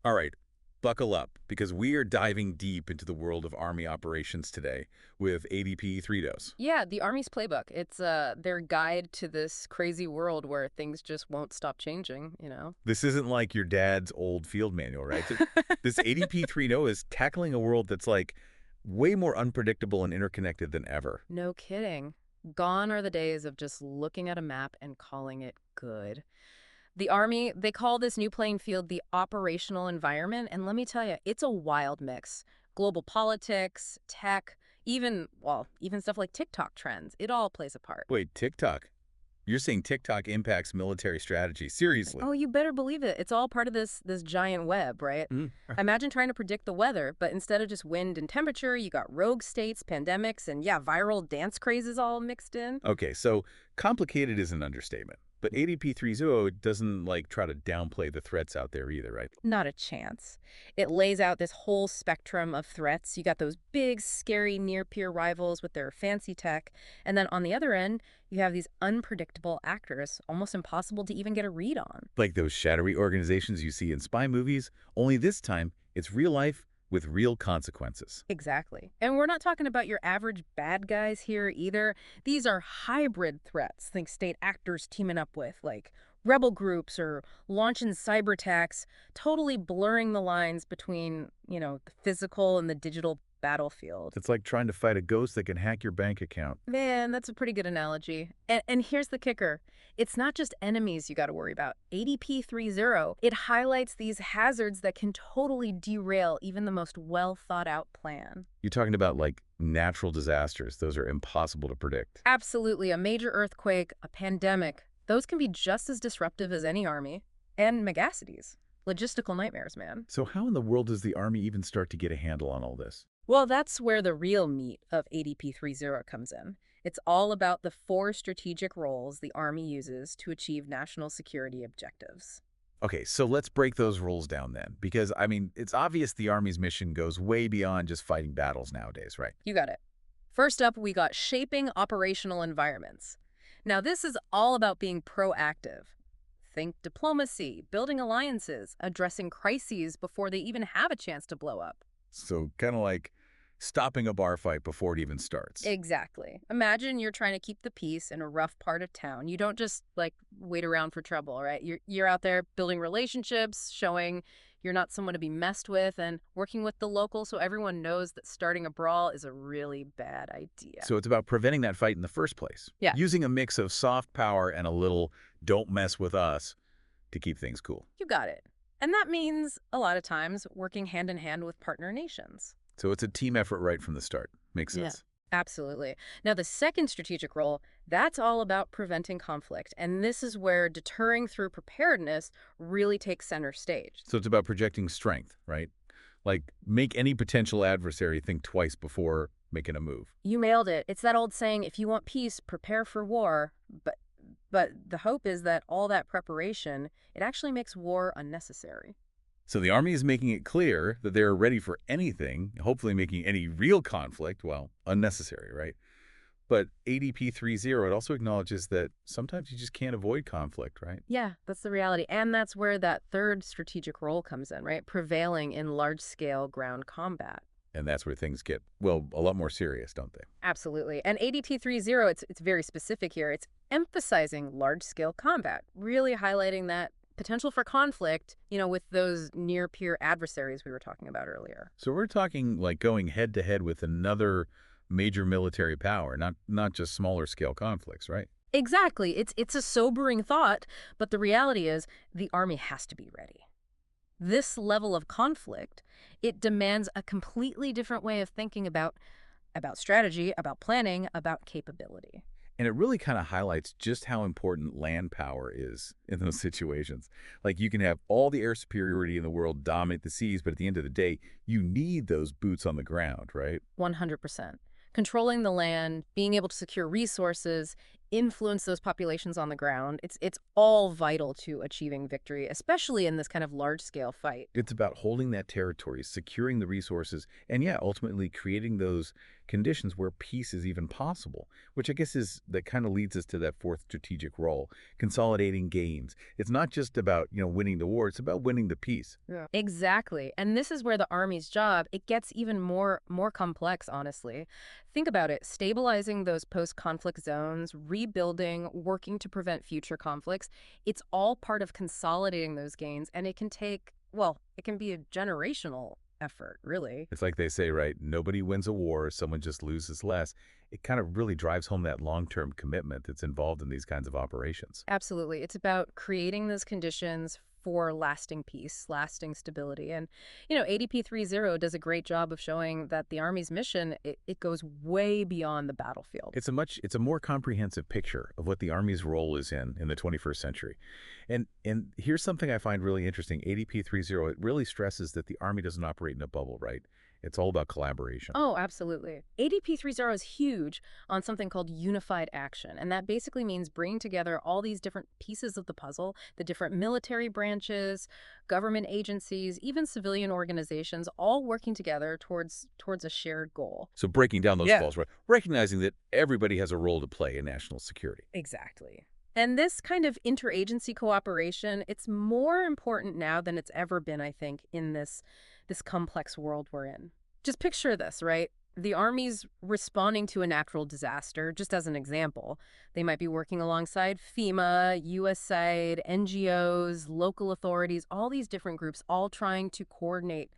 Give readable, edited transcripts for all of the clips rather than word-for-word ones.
All right, buckle up, because we are diving deep into the world of Army operations today with ADP 3-dose. Yeah, the Army's playbook. It's their guide to this crazy world where things just won't stop changing. This isn't like your dad's old field manual, right? This ADP 3-0 is tackling a world that's like way more unpredictable and interconnected than ever. No kidding. Gone are the days of just looking at a map and calling it good. The Army, they call this new playing field the operational environment, and let me tell you, it's a wild mix. Global politics, tech, even stuff like TikTok trends. It all plays a part. Wait, TikTok? You're saying TikTok impacts military strategy? Seriously? Oh, you better believe it. It's all part of this giant web, right? Mm. Imagine trying to predict the weather, but instead of just wind and temperature, you got rogue states, pandemics, and yeah, viral dance crazes all mixed in. Okay, so complicated is an understatement. But ADP 3.0 doesn't like try to downplay the threats out there either, right? Not a chance. It lays out this whole spectrum of threats. You got those big, scary, near-peer rivals with their fancy tech. And then on the other end, you have these unpredictable actors, almost impossible to even get a read on. Like those shadowy organizations you see in spy movies, only this time it's real life with real consequences. Exactly. And we're not talking about your average bad guys here either. These are hybrid threats. Think state actors teaming up with, like rebel groups or launching cyber attacks, totally blurring the lines between the physical and the digital battlefield. It's like trying to fight a ghost that can hack your bank account. Man, that's a pretty good analogy. And here's the kicker. It's not just enemies you got to worry about. ADP 3.0, it highlights these hazards that can totally derail even the most well-thought-out plan. You're talking about like natural disasters. Those are impossible to predict. Absolutely. A major earthquake, a pandemic, those can be just as disruptive as any army. And megacities. Logistical nightmares, man. So how in the world does the Army even start to get a handle on all this? Well, that's where the real meat of ADP 3.0 comes in. It's all about the four strategic roles the Army uses to achieve national security objectives. Okay, so let's break those roles down then, because, I mean, it's obvious the Army's mission goes way beyond just fighting battles nowadays, right? You got it. First up, we got shaping operational environments. Now, this is all about being proactive. Think diplomacy, building alliances, addressing crises before they even have a chance to blow up. So kind of like stopping a bar fight before it even starts. Exactly. Imagine you're trying to keep the peace in a rough part of town. You don't just like wait around for trouble, right? You're out there building relationships, showing you're not someone to be messed with, and working with the locals so everyone knows that starting a brawl is a really bad idea. So it's about preventing that fight in the first place. Yeah. Using a mix of soft power and a little don't mess with us to keep things cool. You got it. And that means a lot of times working hand in hand with partner nations. So it's a team effort right from the start. Makes Yeah. sense. Absolutely. Now, the second strategic role, that's all about preventing conflict. And this is where deterring through preparedness really takes center stage. So it's about projecting strength, right? Like make any potential adversary think twice before making a move. You nailed it. It's that old saying, if you want peace, prepare for war. But the hope is that all that preparation, it actually makes war unnecessary. So the Army is making it clear that they're ready for anything, hopefully making any real conflict, well, unnecessary, right? But ADP 3.0, it also acknowledges that sometimes you just can't avoid conflict, right? Yeah, that's the reality. And that's where that third strategic role comes in, right? Prevailing in large-scale ground combat. And that's where things get, well, a lot more serious, don't they? Absolutely. And ADP 3.0, it's very specific here. It's emphasizing large-scale combat, really highlighting that potential for conflict with those near-peer adversaries we were talking about earlier. So we're talking like going head-to-head with another major military power, not just smaller scale conflicts, right? Exactly. It's a sobering thought, but the reality is the Army has to be ready. This level of conflict, it demands a completely different way of thinking about strategy, about planning, about capability. And it really kind of highlights just how important land power is in those situations. Like you can have all the air superiority in the world dominate the seas, but at the end of the day, you need those boots on the ground, right? 100%. Controlling the land, being able to secure resources, influence those populations on the ground. It's all vital to achieving victory, especially in this kind of large-scale fight. It's about holding that territory, securing the resources, and yeah, ultimately creating those conditions where peace is even possible, which I guess is that kind of leads us to that fourth strategic role, consolidating gains. It's not just about, winning the war, it's about winning the peace. Yeah. Exactly. And this is where the Army's job, it gets even more complex, honestly. Think about it, stabilizing those post-conflict zones, rebuilding, working to prevent future conflicts. It's all part of consolidating those gains, and it can take, well, it can be a generational effort, really. It's like they say, right? Nobody wins a war, someone just loses less. It kind of really drives home that long-term commitment that's involved in these kinds of operations. Absolutely. It's about creating those conditions for lasting peace, lasting stability. And, ADP 30 does a great job of showing that the Army's mission, it goes way beyond the battlefield. It's a more comprehensive picture of what the Army's role is in the 21st century. And here's something I find really interesting. ADP 30, it really stresses that the Army doesn't operate in a bubble, right? It's all about collaboration. Oh, absolutely. ADP 30 is huge on something called unified action, and that basically means bringing together all these different pieces of the puzzle, the different military branches, government agencies, even civilian organizations, all working together towards a shared goal. So breaking down those Yeah. goals, right? Recognizing that everybody has a role to play in national security. Exactly. And this kind of interagency cooperation, it's more important now than it's ever been, I think, in this complex world we're in. Just picture this, right? The Army's responding to a natural disaster, just as an example. They might be working alongside FEMA, USAID, NGOs, local authorities, all these different groups, all trying to coordinate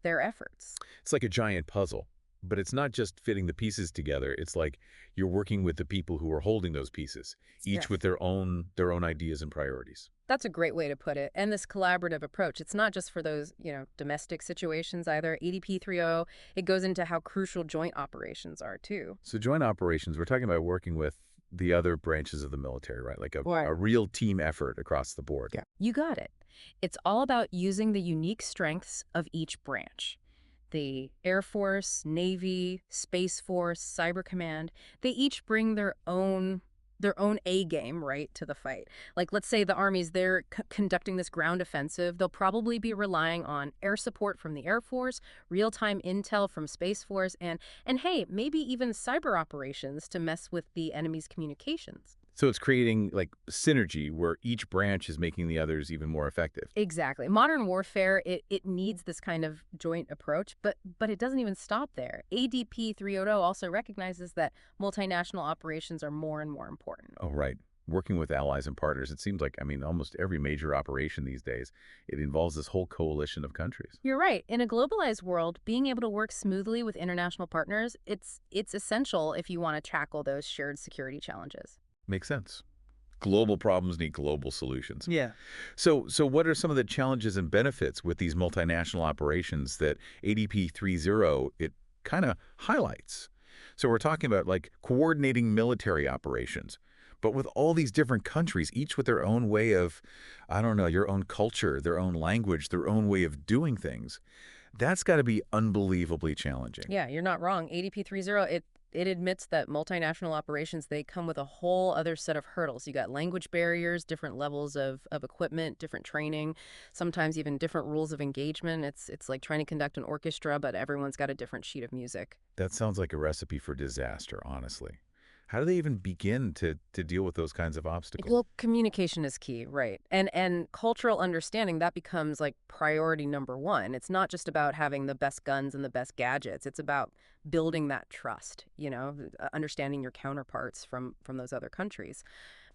their efforts. It's like a giant puzzle, but it's not just fitting the pieces together. It's like you're working with the people who are holding those pieces, each Yes. with their own ideas and priorities. That's a great way to put it. And this collaborative approach, it's not just for those, domestic situations either. ADP 30, it goes into how crucial joint operations are too. So joint operations, we're talking about working with the other branches of the military, right? Like Right. a real team effort across the board. Yeah. You got it. It's all about using the unique strengths of each branch. The Air Force, Navy, Space Force, Cyber Command, they each bring their own A game, right, to the fight. Like, let's say the Army's there conducting this ground offensive. They'll probably be relying on air support from the Air Force, real-time intel from Space Force, and hey, maybe even cyber operations to mess with the enemy's communications. So it's creating like synergy where each branch is making the others even more effective. Exactly. Modern warfare, it needs this kind of joint approach, but it doesn't even stop there. ADP 3.0 also recognizes that multinational operations are more and more important. Oh, right. Working with allies and partners. It seems like, almost every major operation these days, it involves this whole coalition of countries. You're right. In a globalized world, being able to work smoothly with international partners, it's essential if you want to tackle those shared security challenges. Makes sense. Global problems need global solutions. Yeah. So what are some of the challenges and benefits with these multinational operations that ADP 3.0 it kind of highlights? So we're talking about like coordinating military operations, but with all these different countries, each with their own way of, I don't know, your own culture, their own language, their own way of doing things. That's got to be unbelievably challenging. Yeah, you're not wrong. ADP 3.0, it admits that multinational operations, they come with a whole other set of hurdles. You got language barriers, different levels of equipment, different training, sometimes even different rules of engagement. It's like trying to conduct an orchestra, but everyone's got a different sheet of music. That sounds like a recipe for disaster, honestly. How do they even begin to deal with those kinds of obstacles? Well, communication is key, right? And cultural understanding, that becomes like priority number one. It's not just about having the best guns and the best gadgets. It's about building that trust, understanding your counterparts from those other countries.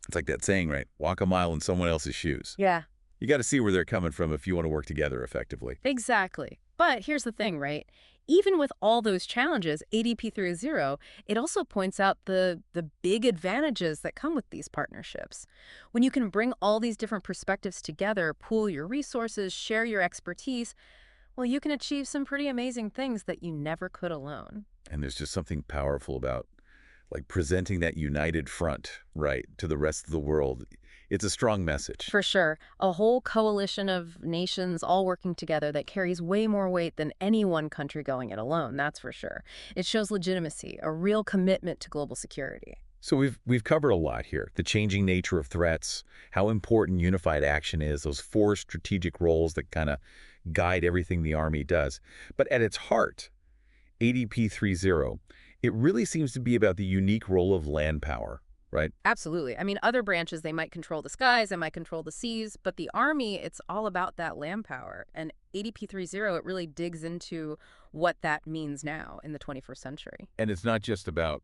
It's like that saying, right? Walk a mile in someone else's shoes. Yeah. You got to see where they're coming from if you want to work together effectively. Exactly. But here's the thing, right? Even with all those challenges, ADP 3.0, it also points out the big advantages that come with these partnerships. When you can bring all these different perspectives together, pool your resources, share your expertise, well, you can achieve some pretty amazing things that you never could alone. And there's just something powerful about like presenting that united front, right, to the rest of the world. It's a strong message. For sure. A whole coalition of nations all working together that carries way more weight than any one country going it alone, that's for sure. It shows legitimacy, a real commitment to global security. So we've covered a lot here. The changing nature of threats, how important unified action is, those four strategic roles that kind of guide everything the Army does. But at its heart, ADP 30, it really seems to be about the unique role of land power, right? Absolutely. I mean, other branches, they might control the skies, they might control the seas, but the Army, it's all about that land power. And ADP 30, it really digs into what that means now in the 21st century. And it's not just about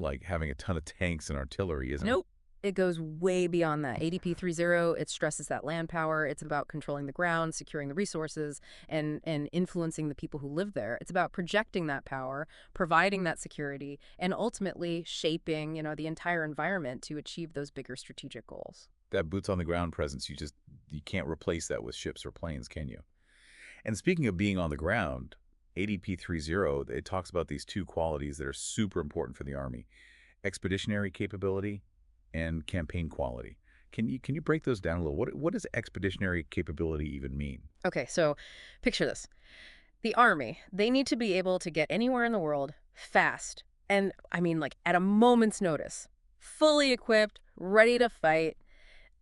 like having a ton of tanks and artillery, isn't it? Nope. It goes way beyond that. ADP 30, it stresses that land power. It's about controlling the ground, securing the resources, and influencing the people who live there. It's about projecting that power, providing that security, and ultimately shaping, the entire environment to achieve those bigger strategic goals. That boots on the ground presence, you can't replace that with ships or planes, can you? And speaking of being on the ground, ADP 30, it talks about these two qualities that are super important for the Army: expeditionary capability and campaign quality. Can you break those down a little? What does expeditionary capability even mean? Okay, so picture this. The Army, they need to be able to get anywhere in the world fast. And I mean, like at a moment's notice, fully equipped, ready to fight.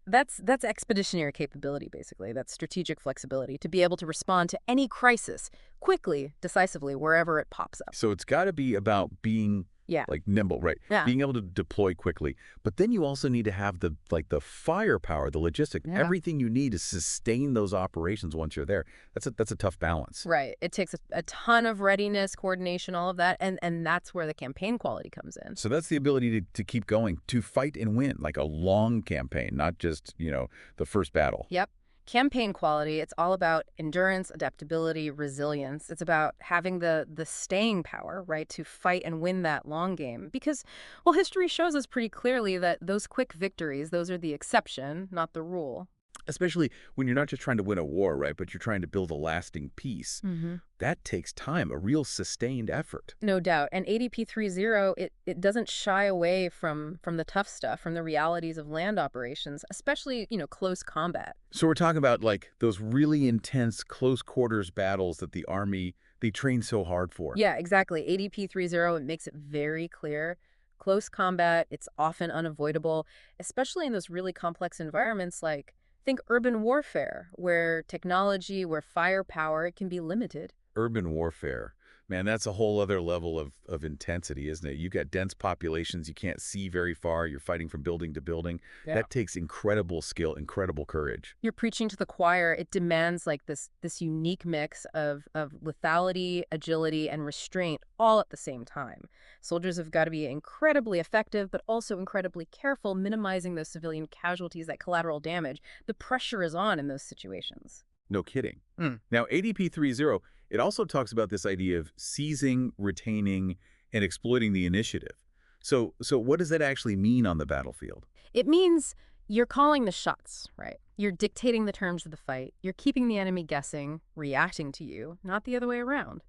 That's expeditionary capability, basically. That's strategic flexibility to be able to respond to any crisis quickly, decisively, wherever it pops up. So it's got to be about being Yeah. like nimble, right? Yeah. Being able to deploy quickly. But then you also need to have the firepower, the logistics, Yeah. everything you need to sustain those operations once you're there. That's a tough balance. Right. It takes a ton of readiness, coordination, all of that. And that's where the campaign quality comes in. So that's the ability to keep going, to fight and win, like a long campaign, not just, the first battle. Yep. Campaign quality, it's all about endurance, adaptability, resilience. It's about having the staying power, right, to fight and win that long game. Because, well, history shows us pretty clearly that those quick victories, those are the exception, not the rule. Especially when you're not just trying to win a war, right, but you're trying to build a lasting peace. Mm-hmm. That takes time, a real sustained effort. No doubt. And ADP 30, it doesn't shy away from the tough stuff, from the realities of land operations, especially, close combat. So we're talking about like those really intense close quarters battles that the Army, they train so hard for. Yeah, exactly. ADP 30, it makes it very clear. Close combat, it's often unavoidable, especially in those really complex environments like, think urban warfare, where technology, where firepower, it can be limited. Urban warfare. Man, that's a whole other level of intensity, isn't it? You've got dense populations, you can't see very far, you're fighting from building to building. Yeah. That takes incredible skill, incredible courage. You're preaching to the choir. It demands like this unique mix of lethality, agility, and restraint all at the same time. Soldiers have got to be incredibly effective, but also incredibly careful, minimizing those civilian casualties, that collateral damage. The pressure is on in those situations. No kidding. Mm. Now, ADP 30, it also talks about this idea of seizing, retaining, and exploiting the initiative. So what does that actually mean on the battlefield? It means you're calling the shots, right? You're dictating the terms of the fight. You're keeping the enemy guessing, reacting to you, not the other way around.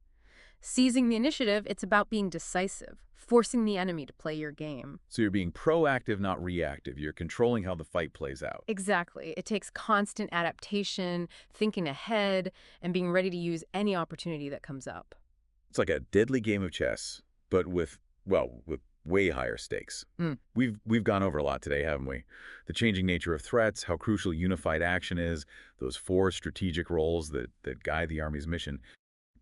Seizing the initiative, it's about being decisive, forcing the enemy to play your game. So you're being proactive, not reactive. You're controlling how the fight plays out. Exactly. It takes constant adaptation, thinking ahead, and being ready to use any opportunity that comes up. It's like a deadly game of chess, but with way higher stakes. Mm. We've gone over a lot today, haven't we? The changing nature of threats, how crucial unified action is, those four strategic roles that guide the Army's mission.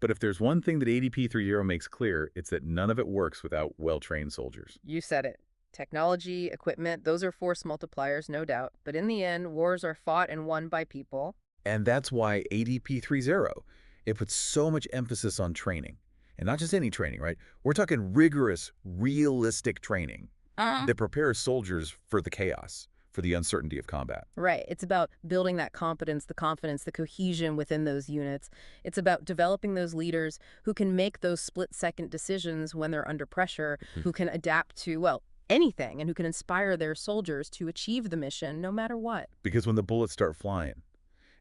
But if there's one thing that ADP 30 makes clear, it's that none of it works without well-trained soldiers. You said it. Technology, equipment, those are force multipliers, no doubt. But in the end, wars are fought and won by people. And that's why ADP 30, it puts so much emphasis on training. And not just any training, right? We're talking rigorous, realistic training that prepares soldiers for the chaos, for the uncertainty of combat. Right. It's about building that competence, the confidence, the cohesion within those units. It's about developing those leaders who can make those split-second decisions when they're under pressure, who can adapt to, well, anything, and who can inspire their soldiers to achieve the mission no matter what. Because when the bullets start flying,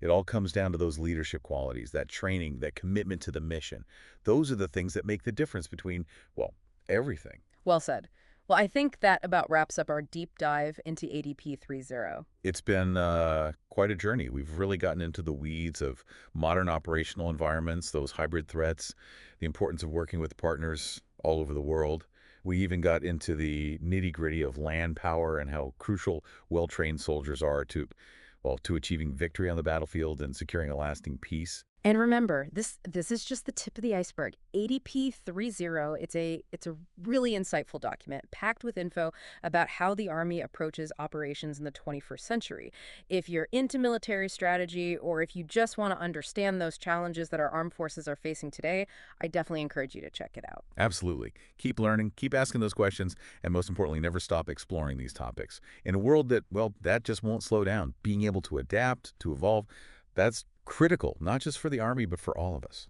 it all comes down to those leadership qualities, that training, that commitment to the mission. Those are the things that make the difference between, well, everything. Well said. Well, I think that about wraps up our deep dive into ADP 30. It's been quite a journey. We've really gotten into the weeds of modern operational environments, those hybrid threats, the importance of working with partners all over the world. We even got into the nitty-gritty of land power and how crucial well-trained soldiers are to, well, to achieving victory on the battlefield and securing a lasting peace. And remember, this is just the tip of the iceberg. ADP 30, it's a really insightful document packed with info about how the Army approaches operations in the 21st century. If you're into military strategy or if you just want to understand those challenges that our armed forces are facing today, I definitely encourage you to check it out. Absolutely. Keep learning, keep asking those questions, and most importantly, never stop exploring these topics. In a world that, well, that just won't slow down, being able to adapt, to evolve, that's critical, not just for the Army, but for all of us.